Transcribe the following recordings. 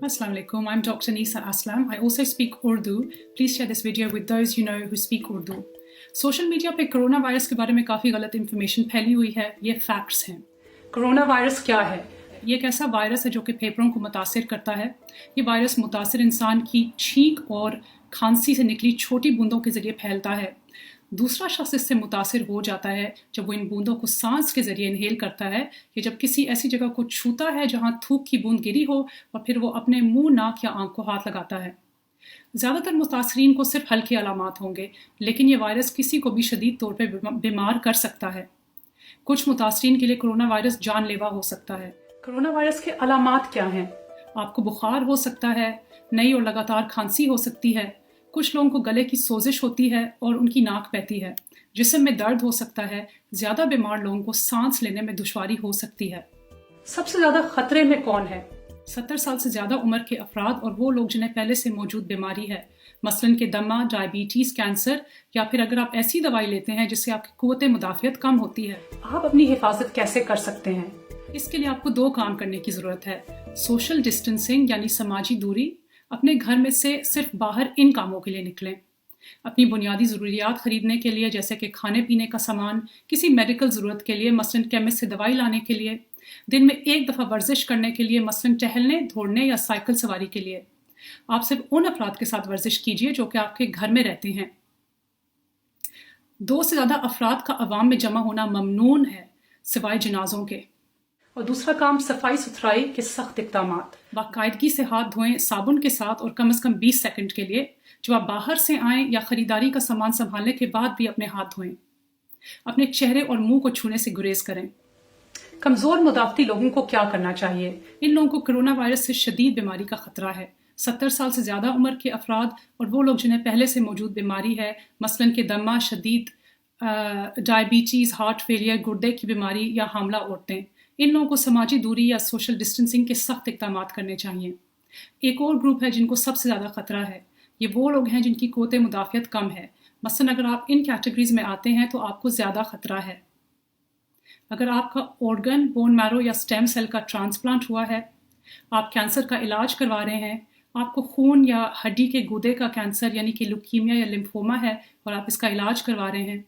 Assalamu alaikum. I'm Dr. Nisa Aslam. I also speak Urdu. Please share this video with those you know who speak Urdu. Social media पे corona virus के बारे में काफ़ी गलत information फैली हुई है। ये फैक्ट्स हैं। कोरोना वायरस क्या है? ये एक ऐसा वायरस है जो कि फेफड़ों को मुतासिर करता है। ये वायरस मुतासिर इंसान की छींक और खांसी से निकली छोटी बूंदों के ज़रिए फैलता है। दूसरा शख्स इससे मुतासिर हो जाता है जब वो इन बूंदों को सांस के ज़रिए इनहेल करता है या जब किसी ऐसी जगह को छूता है जहाँ थूक की बूंद गिरी हो और फिर वो अपने मुंह, नाक या आंख को हाथ लगाता है। ज़्यादातर मुतासरीन को सिर्फ हल्के अलामात होंगे, लेकिन ये वायरस किसी को भी शदीद तौर पर बीमार कर सकता है। कुछ मुतासरीन के लिए कोरोना वायरस जानलेवा हो सकता है। कोरोना वायरस के अलामात क्या हैं? आपको बुखार हो सकता है, नई और लगातार खांसी हो सकती है, कुछ लोगों को गले की सोजिश होती है और उनकी नाक बहती है, जिस्म में दर्द हो सकता है, ज़्यादा बीमार लोगों को सांस लेने में दुश्वारी हो सकती है। सबसे ज़्यादा खतरे में कौन है? 70 साल से ज़्यादा उम्र के अफराद और वो लोग जिन्हें पहले से मौजूद बीमारी है, मसलन के दमा, डायबिटीज़, कैंसर, या फिर अगर आप ऐसी दवाई लेते हैं जिससे आपकी क़ुव्वत मुदाफ़ियत कम होती है। आप अपनी हिफाजत कैसे कर सकते हैं? इसके लिए आपको 2 काम करने की ज़रूरत है। सोशल डिस्टेंसिंग यानी समाजी दूरी। अपने घर में से सिर्फ बाहर इन कामों के लिए निकलें। अपनी बुनियादी ज़रूरियात ख़रीदने के लिए, जैसे कि खाने पीने का सामान, किसी मेडिकल ज़रूरत के लिए, मसलन केमिस्ट से दवाई लाने के लिए, दिन में 1 दफ़ा वर्जिश करने के लिए, मसलन टहलने, दौड़ने या साइकिल सवारी के लिए। आप सिर्फ उन अफराद के साथ वर्जिश कीजिए जो कि आपके घर में रहते हैं। 2 से ज़्यादा अफराद का अवाम में जमा होना ममनून है, सिवाय जनाजों के। और दूसरा काम, सफाई सुथराई के सख्त इक़दामात। बाकायदगी से हाथ धोएं साबुन के साथ और कम से कम 20 सेकंड के लिए। जब आप बाहर से आएं या ख़रीदारी का सामान संभालने के बाद भी अपने हाथ धोएं। अपने चेहरे और मुंह को छूने से गुरेज करें। कमज़ोर मुदाफ़ती लोगों को क्या करना चाहिए? इन लोगों को कोरोना वायरस से शदीद बीमारी का ख़तरा है। 70 साल से ज़्यादा उम्र के अफराद और वो लोग जिन्हें पहले से मौजूद बीमारी है, मसलन के दमा, शदीद डायबिटीज़, हार्ट फेलियर, गुर्दे की बीमारी या हामला औरतें। इन लोगों को समाजी दूरी या सोशल डिस्टेंसिंग के सख्त इक़दामात करने चाहिए। एक और ग्रुप है जिनको सबसे ज़्यादा ख़तरा है। ये वो लोग हैं जिनकी क़ुव्वत मुदाफ़ियत कम है। मसलन अगर आप इन कैटेगरीज में आते हैं तो आपको ज़्यादा ख़तरा है। अगर आपका ऑर्गन, बोन मैरो या स्टेम सेल का ट्रांसप्लांट हुआ है, आप कैंसर का इलाज करवा रहे हैं, आपको खून या हड्डी के गुर्दे का कैंसर यानी कि ल्यूकीमिया या लिम्फोमा है और आप इसका इलाज करवा रहे हैं,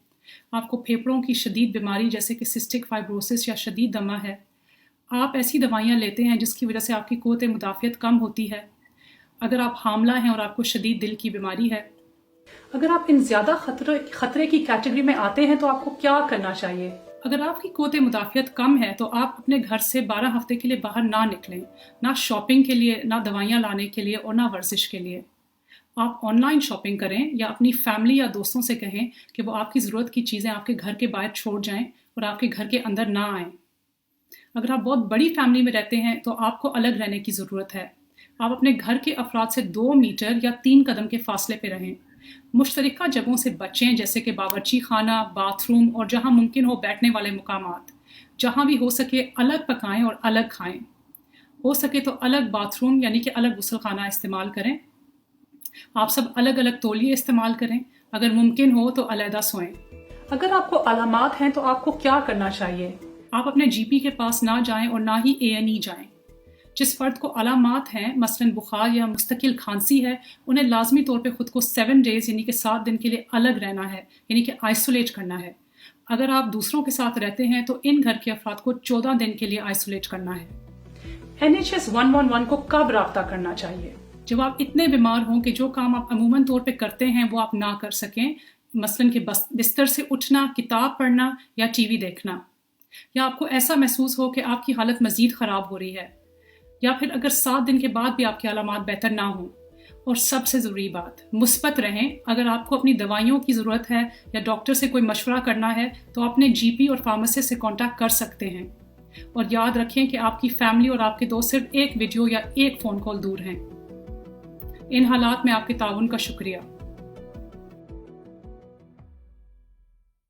आपको फेफड़ों की शदीद बीमारी जैसे कि सिस्टिक फाइब्रोसिस या शदीद दमा है, आप ऐसी दवाइयाँ लेते हैं जिसकी वजह से आपकी क़ुव्वत मुदाफ़ियत कम होती है, अगर आप हामला हैं और आपको शदीद दिल की बीमारी है। अगर आप इन ज़्यादा खतरे की कैटेगरी में आते हैं तो आपको क्या करना चाहिए? अगर आपकी क़ुव्वत मुदाफ़ियत कम है तो आप अपने घर से 12 हफ्ते के लिए बाहर ना निकलें, ना शॉपिंग के लिए, ना दवाइयाँ लाने के लिए और ना वर्जिश के लिए। आप ऑनलाइन शॉपिंग करें या अपनी फैमिली या दोस्तों से कहें कि वो आपकी ज़रूरत की चीज़ें आपके घर के बाहर छोड़ जाएं और आपके घर के अंदर ना आएं। अगर आप बहुत बड़ी फैमिली में रहते हैं तो आपको अलग रहने की ज़रूरत है। आप अपने घर के अफराद से 2 मीटर या 3 कदम के फासले पे रहें। मुश्तरका जगहों से बचें, जैसे कि बावर्ची खाना, बाथरूम और जहाँ मुमकिन हो बैठने वाले मुकामात। जहाँ भी हो सके अलग पकाएं और अलग खाएं। हो सके तो अलग बाथरूम यानी कि अलग गुस्ल खाना इस्तेमाल करें। आप सब अलग अलग तौलिए इस्तेमाल करें। अगर मुमकिन हो तो अलहदा सोएं। अगर आपको अलामात हैं तो आपको क्या करना चाहिए? आप अपने जीपी के पास ना जाएं और ना ही A&E जाएं। जिस फर्द को अलामात हैं, मसलन बुखार या मुस्तकिल खांसी है, उन्हें लाजमी तौर पे खुद को 7 डेज़ यानी कि 7 दिन के लिए अलग रहना है, यानी कि आइसोलेट करना है। अगर आप दूसरों के साथ रहते हैं तो इन घर के अफराद को 14 दिन के लिए आइसोलेट करना है। NHS 111 को कब राब्ता करना चाहिए? जब आप इतने बीमार हों कि जो काम आप अमूमन तौर पे करते हैं वो आप ना कर सकें, मसलन कि बिस्तर से उठना, किताब पढ़ना या टीवी देखना, या आपको ऐसा महसूस हो कि आपकी हालत मज़ीद ख़राब हो रही है, या फिर अगर 7 दिन के बाद भी आपके अलामात बेहतर ना हों। और सबसे ज़रूरी बात, मुस्बत रहें। अगर आपको अपनी दवाइयों की ज़रूरत है या डॉक्टर से कोई मशवरा करना है तो अपने GP और फार्मासिस्ट से कॉन्टैक्ट कर सकते हैं। और याद रखें कि आपकी फैमिली और आपके दोस्त सिर्फ एक वीडियो या एक फ़ोन कॉल दूर हैं। इन हालात में आपके ताउन का शुक्रिया।